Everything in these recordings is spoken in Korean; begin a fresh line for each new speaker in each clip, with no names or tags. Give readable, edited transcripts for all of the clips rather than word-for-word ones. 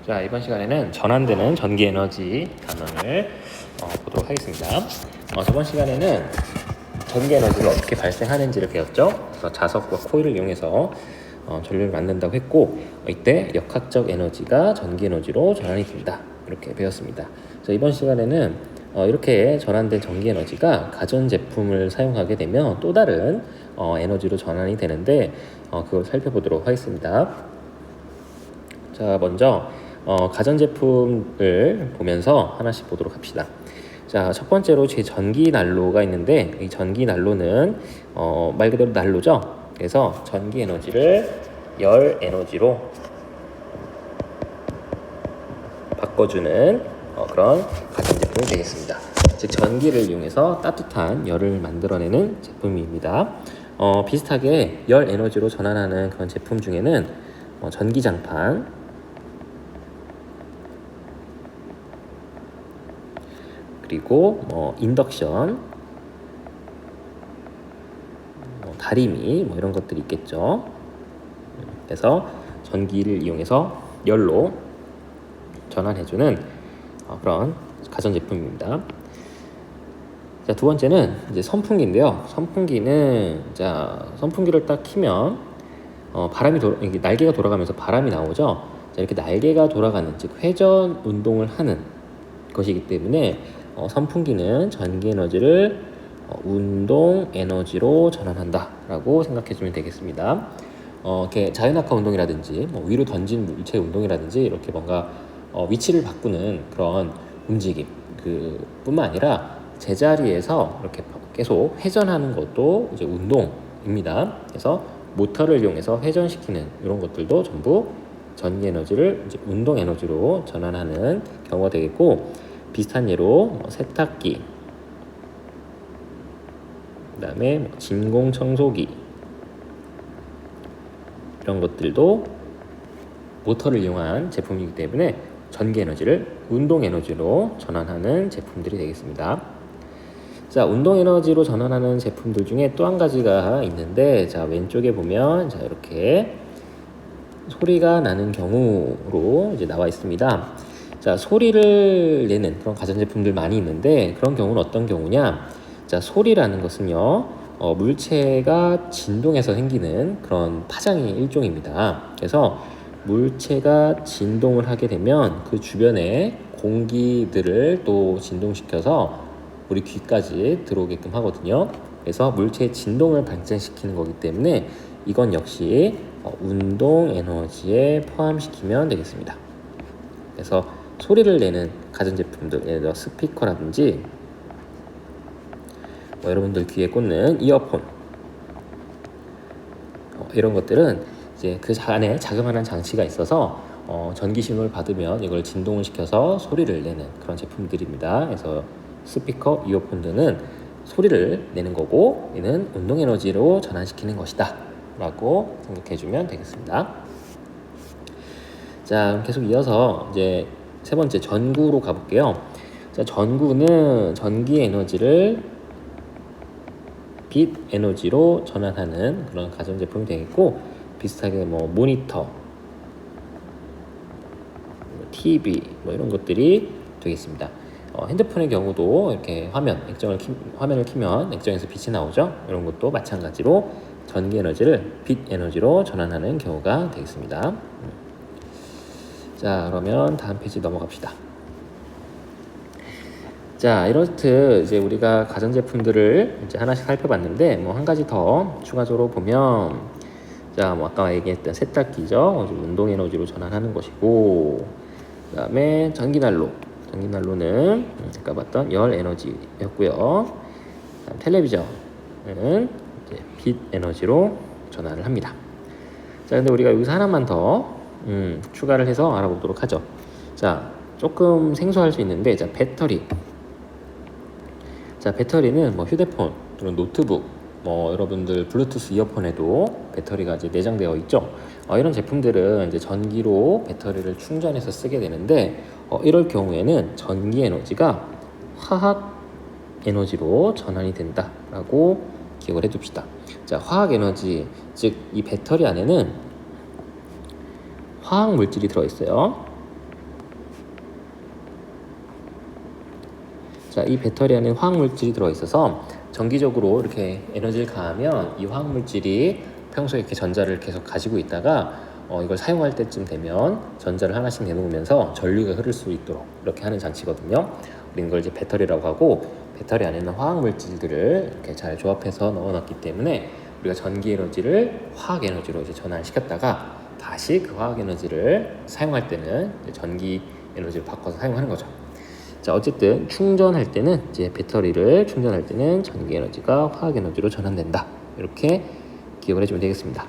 자, 이번 시간에는 전환되는 전기 에너지 단원을 보도록 하겠습니다. 저번 시간에는 전기 에너지가 어떻게 발생하는지를 배웠죠. 그래서 자석과 코일을 이용해서 전류를 만든다고 했고, 이때 역학적 에너지가 전기 에너지로 전환이 된다, 이렇게 배웠습니다. 그래서 이번 시간에는 이렇게 전환된 전기 에너지가 가전제품을 사용하게 되면 또 다른 에너지로 전환이 되는데, 그걸 살펴보도록 하겠습니다. 자, 먼저 가전제품을 보면서 하나씩 보도록 합시다. 자, 첫 번째로 제 전기 난로가 있는데, 이 전기 난로는 말 그대로 난로죠. 그래서 전기 에너지를 열 에너지로 바꿔주는 그런 가전제품이 되겠습니다. 즉, 전기를 이용해서 따뜻한 열을 만들어내는 제품입니다. 비슷하게 열 에너지로 전환하는 그런 제품 중에는 전기장판, 그리고 인덕션, 다리미 이런 것들이 있겠죠. 그래서 전기를 이용해서 열로 전환해주는 그런 가전제품입니다. 자, 두 번째는 이제 선풍기인데요. 선풍기를 딱 키면 이게 날개가 돌아가면서 바람이 나오죠. 자, 이렇게 날개가 돌아가는, 즉 회전 운동을 하는 것이기 때문에 선풍기는 전기 에너지를 운동 에너지로 전환한다라고 생각해주면 되겠습니다. 이렇게 자연낙하 운동이라든지 위로 던진 물체 운동이라든지 이렇게 뭔가 위치를 바꾸는 그런 움직임, 뿐만 아니라 제자리에서 이렇게 계속 회전하는 것도 이제 운동입니다. 그래서 모터를 이용해서 회전시키는 이런 것들도 전부 전기 에너지를 이제 운동 에너지로 전환하는 경우가 되겠고, 비슷한 예로 세탁기, 그다음에 진공 청소기, 이런 것들도 모터를 이용한 제품이기 때문에 전기 에너지를 운동 에너지로 전환하는 제품들이 되겠습니다. 자, 운동 에너지로 전환하는 제품들 중에 또 한 가지가 있는데, 자, 왼쪽에 보면 자, 이렇게 소리가 나는 경우로 이제 나와 있습니다. 자, 소리를 내는 그런 가전제품들 많이 있는데, 그런 경우는 어떤 경우냐? 자, 소리라는 것은요, 물체가 진동해서 생기는 그런 파장의 일종입니다. 그래서 물체가 진동을 하게 되면 그 주변에 공기들을 또 진동시켜서 우리 귀까지 들어오게끔 하거든요. 그래서 물체의 진동을 발생시키는 거기 때문에 이건 역시 운동 에너지에 포함시키면 되겠습니다. 그래서 소리를 내는 가전제품들, 예를 들어 스피커라든지 여러분들 귀에 꽂는 이어폰, 이런 것들은 이제 그 안에 자그마한 장치가 있어서 전기 신호를 받으면 이걸 진동을 시켜서 소리를 내는 그런 제품들입니다. 그래서 스피커, 이어폰 등은 소리를 내는 거고, 얘는 운동 에너지로 전환시키는 것이다 라고 생각해주면 되겠습니다. 자, 계속 이어서 이제 세 번째 전구로 가볼게요. 자, 전구는 전기 에너지를 빛 에너지로 전환하는 그런 가전제품이 되겠고, 비슷하게 모니터, TV 이런 것들이 되겠습니다. 핸드폰의 경우도 이렇게 화면을 켜면 액정에서 빛이 나오죠. 이런 것도 마찬가지로 전기 에너지를 빛 에너지로 전환하는 경우가 되겠습니다. 자, 그러면 다음 페이지 넘어갑시다. 자, 이렇듯 이제 우리가 가전제품들을 이제 하나씩 살펴봤는데, 한 가지 더 추가적으로 보면, 자, 아까 얘기했던 세탁기죠. 운동 에너지로 전환하는 것이고, 그다음에 전기난로는 아까 봤던 열 에너지였고요. 텔레비전은 이제 빛 에너지로 전환을 합니다. 자, 근데 우리가 여기서 하나만 더 추가를 해서 알아보도록 하죠. 자, 조금 생소할 수 있는데, 자, 배터리. 자, 배터리는 휴대폰 또는 노트북, 여러분들 블루투스 이어폰에도 배터리가 이제 내장되어 있죠. 이런 제품들은 이제 전기로 배터리를 충전해서 쓰게 되는데, 이럴 경우에는 전기 에너지가 화학 에너지로 전환이 된다라고 기억을 해둡시다. 자, 화학 에너지, 즉 이 배터리 안에는 화학 물질이 들어있어요. 자, 이 배터리 안에 화학 물질이 들어 있어서 정기적으로 이렇게 에너지를 가하면 이 화학 물질이 평소에 이렇게 전자를 계속 가지고 있다가 이걸 사용할 때쯤 되면 전자를 하나씩 내놓으면서 전류가 흐를 수 있도록 이렇게 하는 장치거든요. 우리는 이걸 이제 배터리라고 하고, 배터리 안에는 화학 물질들을 이렇게 잘 조합해서 넣어놨기 때문에 우리가 전기 에너지를 화학 에너지로 이제 전환시켰다가 다시 그 화학 에너지를 사용할 때는 이제 전기 에너지를 바꿔서 사용하는 거죠. 자, 어쨌든 충전할 때는 이제 배터리를 충전할 때는 전기 에너지가 화학 에너지로 전환된다. 이렇게 기억을 해주면 되겠습니다.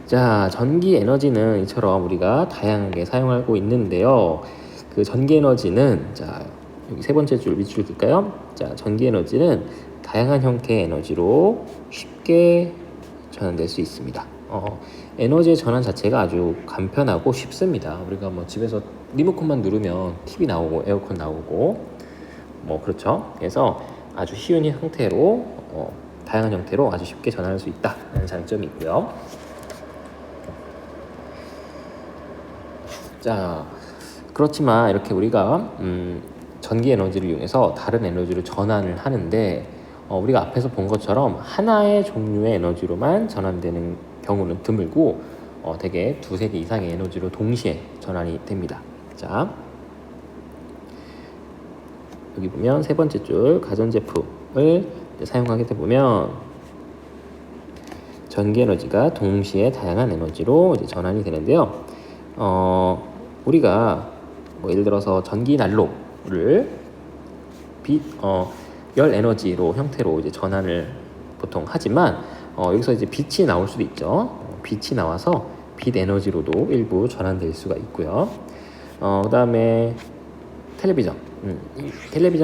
자, 전기 에너지는 이처럼 우리가 다양하게 사용하고 있는데요. 그 전기 에너지는, 자, 여기 세 번째 줄 밑줄 뜰까요? 자, 전기 에너지는 다양한 형태의 에너지로 쉽게 전환될 수 있습니다. 에너지의 전환 자체가 아주 간편하고 쉽습니다. 우리가 뭐 집에서 리모컨만 누르면 TV 나오고 에어컨 나오고 뭐 그렇죠. 그래서 아주 쉬운 형태로 다양한 형태로 아주 쉽게 전환할 수 있다는 장점이 있고요. 자, 그렇지만 이렇게 우리가 전기 에너지를 이용해서 다른 에너지로 전환을 하는데 우리가 앞에서 본 것처럼 하나의 종류의 에너지로만 전환되는 경우는 드물고 대개 두세 개 이상의 에너지로 동시에 전환이 됩니다. 자, 여기 보면 세 번째 줄 가전제품을 사용하게 되면 전기 에너지가 동시에 다양한 에너지로 이제 전환이 되는데요. 우리가 뭐 예를 들어서 전기 난로를 열 에너지로 형태로 이제 전환을 보통 하지만 여기서 이제 빛이 나올 수도 있죠. 빛이 나와서 빛 에너지로도 일부 전환될 수가 있고요. 그다음에 텔레비전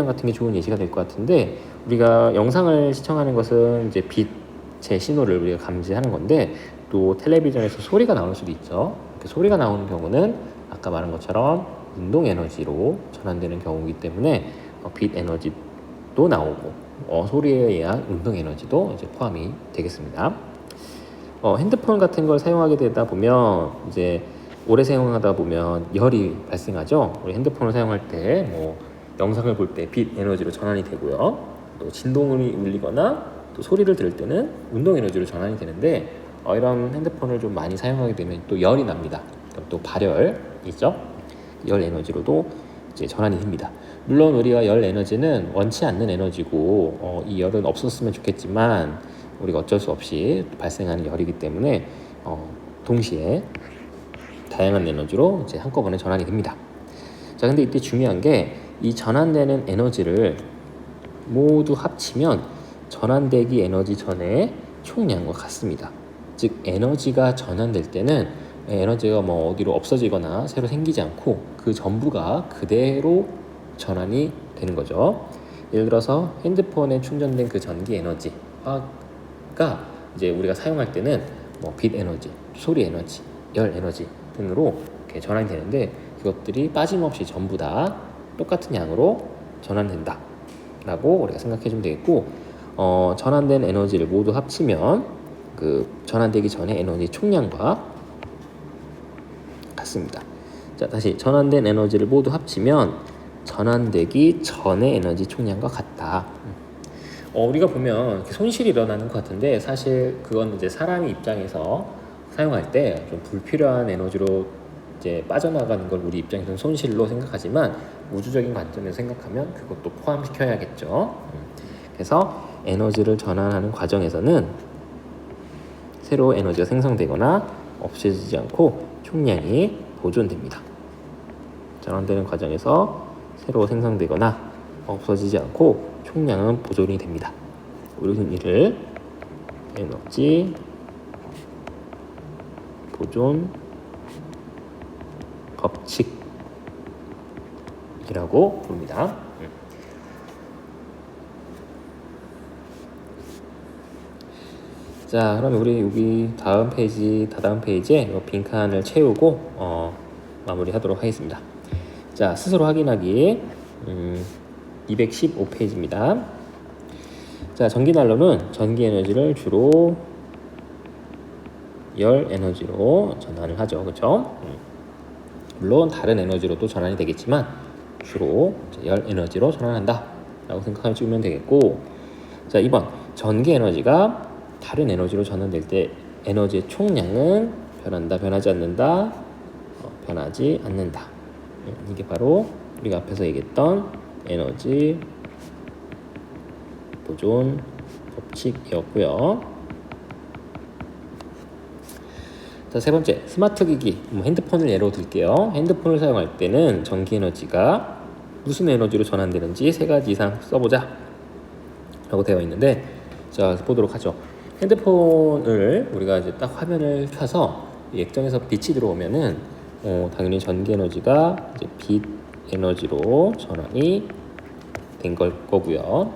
같은 게 좋은 예시가 될 것 같은데, 우리가 영상을 시청하는 것은 이제 빛의 신호를 우리가 감지하는 건데, 또 텔레비전에서 소리가 나올 수도 있죠. 소리가 나오는 경우는 아까 말한 것처럼 운동 에너지로 전환되는 경우이기 때문에 빛 에너지도 나오고 소리에 의한 운동 에너지도 이제 포함이 되겠습니다. 핸드폰 같은 걸 사용하게 되다 보면 이제 오래 사용하다 보면 열이 발생하죠. 우리 핸드폰을 사용할 때 뭐 영상을 볼 때 빛 에너지로 전환이 되고요. 또 진동이 울리거나 또 소리를 들을 때는 운동 에너지로 전환이 되는데, 이런 핸드폰을 좀 많이 사용하게 되면 또 열이 납니다. 그럼 또 발열이죠. 열 에너지로도 이제 전환이 됩니다. 물론 우리가 열 에너지는 원치 않는 에너지고 이 열은 없었으면 좋겠지만 우리가 어쩔 수 없이 발생하는 열이기 때문에 동시에 다양한 에너지로 이제 한꺼번에 전환이 됩니다. 자, 근데 이때 중요한 게 이 전환되는 에너지를 모두 합치면 전환되기 에너지 전의 총량과 같습니다. 즉 에너지가 전환될 때는 에너지가 뭐 어디로 없어지거나 새로 생기지 않고 그 전부가 그대로 전환이 되는 거죠. 예를 들어서 핸드폰에 충전된 그 전기 에너지가 이제 우리가 사용할 때는 뭐 빛 에너지, 소리 에너지, 열 에너지 등으로 이렇게 전환이 되는데, 그것들이 빠짐없이 전부 다 똑같은 양으로 전환된다 라고 우리가 생각해 주면 되겠고, 전환된 에너지를 모두 합치면 그 전환되기 전에 에너지 총량과 같습니다. 자, 다시 전환된 에너지를 모두 합치면 전환되기 전의 에너지 총량과 같다. 우리가 보면 이렇게 손실이 일어나는 것 같은데, 사실 그건 이제 사람의 입장에서 사용할 때 좀 불필요한 에너지로 이제 빠져나가는 걸 우리 입장에서는 손실로 생각하지만, 우주적인 관점에서 생각하면 그것도 포함시켜야겠죠. 그래서 에너지를 전환하는 과정에서는 새로 에너지가 생성되거나 없어지지 않고 총량이 보존됩니다. 전환되는 과정에서 새로 생성되거나 없어지지 않고 총량은 보존이 됩니다. 우리는 이를 에너지 보존 법칙이라고 부릅니다. 자, 그럼 우리 여기 다음 페이지에 빈칸을 채우고 마무리하도록 하겠습니다. 자, 스스로 확인하기 215페이지입니다. 자, 전기난로는 전기 에너지를 주로 열 에너지로 전환을 하죠. 그렇죠? 물론 다른 에너지로도 전환이 되겠지만 주로 열 에너지로 전환한다 라고 생각하시면 되겠고, 자 2번 전기 에너지가 다른 에너지로 전환될 때 에너지의 총량은 변하지 않는다, 변하지 않는다. 이게 바로 우리가 앞에서 얘기했던 에너지 보존 법칙이었고요. 자, 세 번째, 스마트 기기, 핸드폰을 예로 들게요. 핸드폰을 사용할 때는 전기 에너지가 무슨 에너지로 전환되는지 3가지 이상 써보자 라고 되어 있는데, 자 보도록 하죠. 핸드폰을 우리가 이제 딱 화면을 켜서 액정에서 빛이 들어오면은 당연히 전기 에너지가 이제 빛 에너지로 전환이 된 걸 거고요.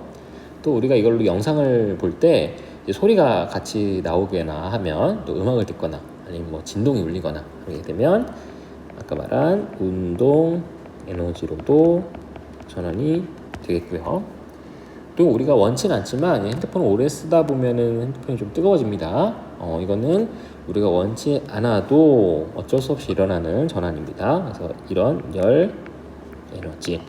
또 우리가 이걸로 영상을 볼 때 소리가 같이 나오거나 하면, 또 음악을 듣거나 아니면 뭐 진동이 울리거나 그렇게 되면 아까 말한 운동 에너지로도 전환이 되겠고요. 또 우리가 원치는 않지만 핸드폰을 오래 쓰다 보면은 핸드폰이 좀 뜨거워집니다. 이거는 우리가 원치 않아도 어쩔 수 없이 일어나는 전환입니다. 그래서 이런 열 에너지로도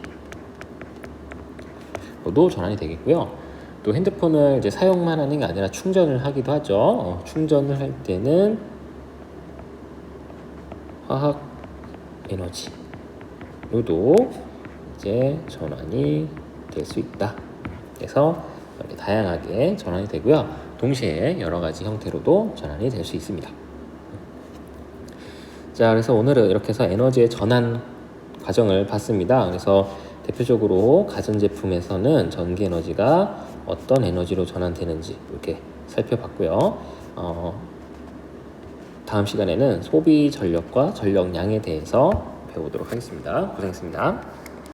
전환이 되겠고요. 또 핸드폰을 이제 사용만 하는 게 아니라 충전을 하기도 하죠. 충전을 할 때는 화학 에너지로도 이제 전환이 될 수 있다. 그래서 이렇게 다양하게 전환이 되고요. 동시에 여러 가지 형태로도 전환이 될 수 있습니다. 자, 그래서 오늘은 이렇게 해서 에너지의 전환 과정을 봤습니다. 그래서 대표적으로 가전제품에서는 전기 에너지가 어떤 에너지로 전환되는지 이렇게 살펴봤고요. 다음 시간에는 소비 전력과 전력량에 대해서 배우도록 하겠습니다. 고생했습니다.